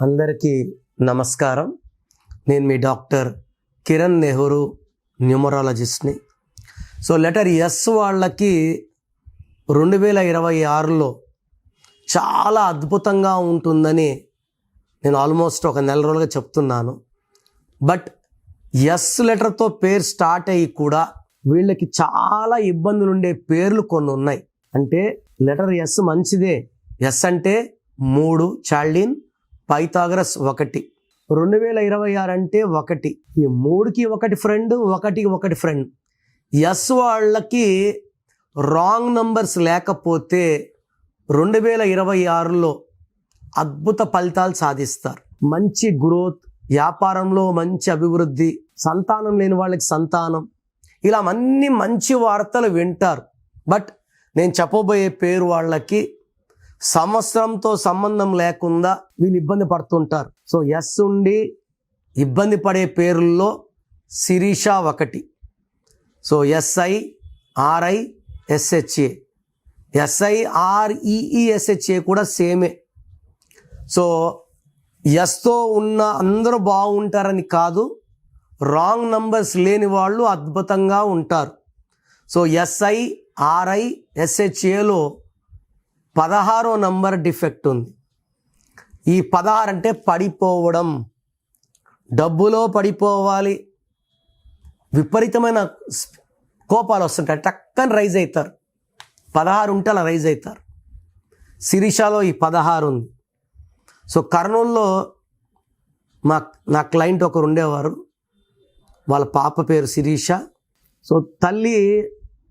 అందరికీ నమస్కారం. నేను మీ డాక్టర్ కిరణ్ నెహ్రూ, న్యూమరాలజిస్ట్ని. సో లెటర్ ఎస్ వాళ్ళకి 2026లో చాలా అద్భుతంగా ఉంటుందని నేను ఆల్మోస్ట్ ఒక నెల రోజులుగా చెప్తున్నాను. బట్ ఎస్ లెటర్తో పేరు స్టార్ట్ అయ్యి కూడా వీళ్ళకి చాలా ఇబ్బందులు ఉండే పేర్లు కొన్ని ఉన్నాయి. అంటే లెటర్ ఎస్ మంచిదే. ఎస్ అంటే 3, చాల్డిన్, పైథాగరస్ 1. 2026 అంటే 1. ఈ 3కి 1 ఫ్రెండ్, 1కి 1 ఫ్రెండ్. ఎస్ వాళ్ళకి రాంగ్ నంబర్స్ లేకపోతే 2026లో అద్భుత ఫలితాలు సాధిస్తారు. మంచి గ్రోత్, వ్యాపారంలో మంచి అభివృద్ధి, సంతానం లేని వాళ్ళకి సంతానం, ఇలా అన్ని మంచి వార్తలు వింటారు. బట్ నేను చెప్పబోయే పేరు వాళ్ళకి సంవత్సరంతో సంబంధం లేకుండా వీళ్ళు ఇబ్బంది పడుతుంటారు. సో ఎస్ ఉండి ఇబ్బంది పడే పేరుల్లో శిరీష 1. సో SIRISHA, SIREESHA కూడా సేమే. సో ఎస్తో ఉన్న అందరూ బాగుంటారని కాదు, రాంగ్ నంబర్స్ లేని వాళ్ళు అద్భుతంగా ఉంటారు. సో SIRISHAలో 16వ నంబర్ డిఫెక్ట్ ఉంది. ఈ 16 అంటే పడిపోవడం, డబ్బులో పడిపోవాలి, విపరీతమైన కోపాలు వస్తుంటాయి, టక్కని రైజ్ అవుతారు. 16 ఉంటే అలా రైజ్ అవుతారు. శిరీషలో ఈ 16 ఉంది. సో కర్నూలులో నా క్లయింట్ ఒకరు ఉండేవారు, వాళ్ళ పాప పేరు శిరీష. సో తల్లి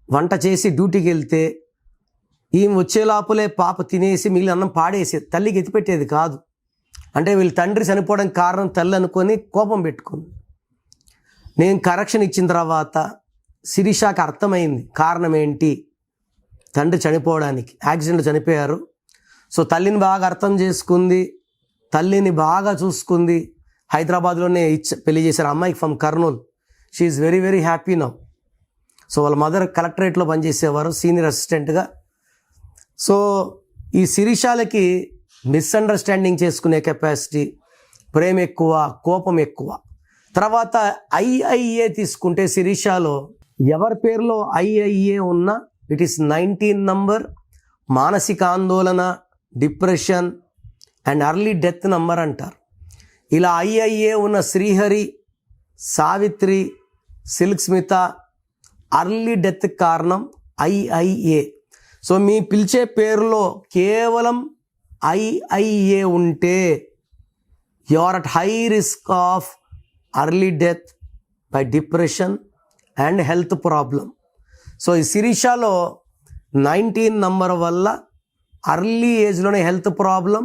వంట చేసి డ్యూటీకి వెళ్తే ఈమె వచ్చే లోపలే పాప తినేసి మిగిలిన అన్నం పాడేసేది. తల్లికి ఎత్తిపెట్టేది కాదు. అంటే వీళ్ళ తండ్రి చనిపోవడానికి కారణం తల్లి అనుకొని కోపం పెట్టుకుంది. నేను కరెక్షన్ ఇచ్చిన తర్వాత శిరీషకి అర్థమైంది కారణం ఏంటి, తండ్రి చనిపోవడానికి, యాక్సిడెంట్లో చనిపోయారు. సో తల్లిని బాగా అర్థం చేసుకుంది, తల్లిని బాగా చూసుకుంది. హైదరాబాద్లోనే పెళ్లి చేశారు అమ్మాయికి, from Kurnool. She is very very happy now. So వాళ్ళ మదర్ కలెక్టరేట్లో పనిచేసేవారు సీనియర్ అసిస్టెంట్గా. సో ఈ శిరీషాలకి మిస్అండర్స్టాండింగ్ చేసుకునే కెపాసిటీ, ప్రేమ ఎక్కువ, కోపం ఎక్కువ. తర్వాత IIA తీసుకుంటే శిరీషాలో ఎవరి పేరులో IIA ఉన్నా ఇట్ ఈస్ 19 నంబర్. మానసిక ఆందోళన, depression and early death number అంటారు. ఇలా IIA ఉన్న శ్రీహరి, సావిత్రి, సిల్క్ స్మిత అర్లీ డెత్ కారణం IIA. సో మీ పిలిచే పేరులో కేవలం IIA ఉంటే you are at high risk of early death by depression and health problem. So ఈ శిరీషలో 19 నంబర్ వల్ల అర్లీ ఏజ్లోనే హెల్త్ ప్రాబ్లం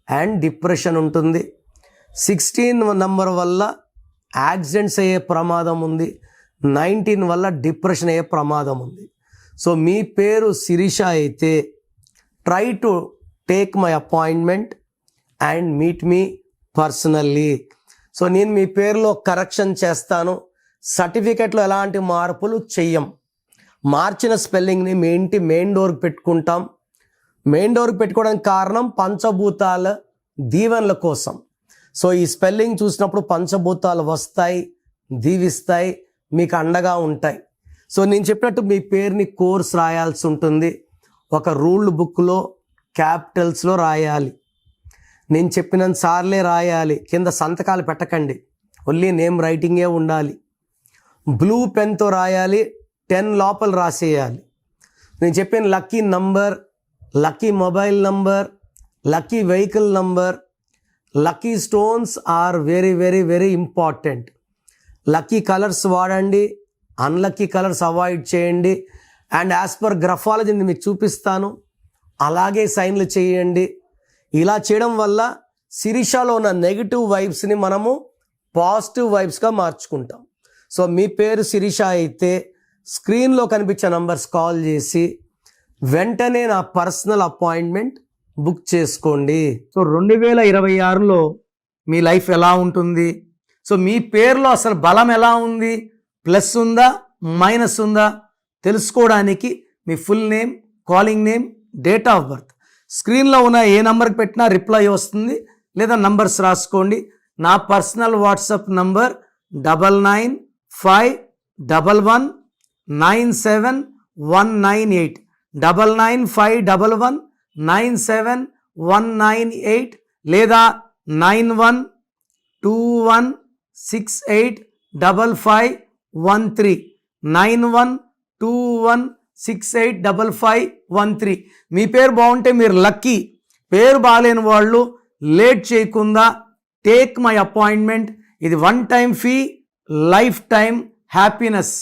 అండ్ డిప్రెషన్ ఉంటుంది. 16 నంబర్ వల్ల యాక్సిడెంట్స్ అయ్యే ప్రమాదం ఉంది. 19 వల్ల డిప్రెషన్ అయ్యే ప్రమాదం ఉంది. సో మీ పేరు శిరీష అయితే try to take my appointment and meet me personally. So నేను మీ పేరులో కరెక్షన్ చేస్తాను. సర్టిఫికెట్లో ఎలాంటి మార్పులు చెయ్యం. మార్చిన స్పెల్లింగ్ని మీ ఇంటి మెయిన్ డోర్కి పెట్టుకుంటాం. మెయిన్ డోర్కి పెట్టుకోవడానికి కారణం పంచభూతాల దీవెనల కోసం. సో ఈ స్పెల్లింగ్ చూసినప్పుడు పంచభూతాలు వస్తాయి, దీవిస్తాయి, మీకు అండగా ఉంటాయి. సో నేను చెప్పినట్టు మీ పేరుని కోర్స్ రాయాల్సి ఉంటుంది. ఒక రూల్డ్ బుక్లో క్యాపిటల్స్లో రాయాలి. నేను చెప్పినంత సార్లే రాయాలి. కింద సంతకాలు పెట్టకండి, ఓన్లీ నేమ్ రైటింగే ఉండాలి. బ్లూ పెన్తో రాయాలి, 10 లోపల రాసేయాలి. నేను చెప్పిన lucky number, lucky mobile number, lucky vehicle number, lucky stones are very very very important. Lucky colours వాడండి, అన్లక్కీ కలర్స్ అవాయిడ్ చేయండి. అండ్ యాజ్ పర్ గ్రఫాలజీని మీకు చూపిస్తాను, అలాగే సైన్లు చేయండి. ఇలా చేయడం వల్ల శిరీషలో ఉన్న నెగిటివ్ వైబ్స్ని మనము పాజిటివ్ వైబ్స్గా మార్చుకుంటాం. సో మీ పేరు శిరీష అయితే స్క్రీన్లో కనిపించే నంబర్స్ కాల్ చేసి వెంటనే నా పర్సనల్ అపాయింట్మెంట్ బుక్ చేసుకోండి. సో 2026లో మీ లైఫ్ ఎలా ఉంటుంది, సో మీ పేరులో అసలు బలం ఎలా ఉంది, ప్లస్ ఉందా మైనస్ ఉందా తెలుసుకోవడానికి మీ full name, calling name, date of birth, స్క్రీన్లో ఉన్న ఏ నెంబర్కి పెట్టినా రిప్లై వస్తుంది. లేదా నంబర్స్ రాసుకోండి. నా పర్సనల్ వాట్సాప్ నంబర్ 9951197198 9951197198 లేదా 9121685513 9121685513. మీ పేరు బాగుంటే మీరు లక్కీ. పేరు బాగాలేని వాళ్ళు లేట్ చేయకుండా టేక్ మై అపాయింట్మెంట్. ఇది 1 time fee, life time happiness.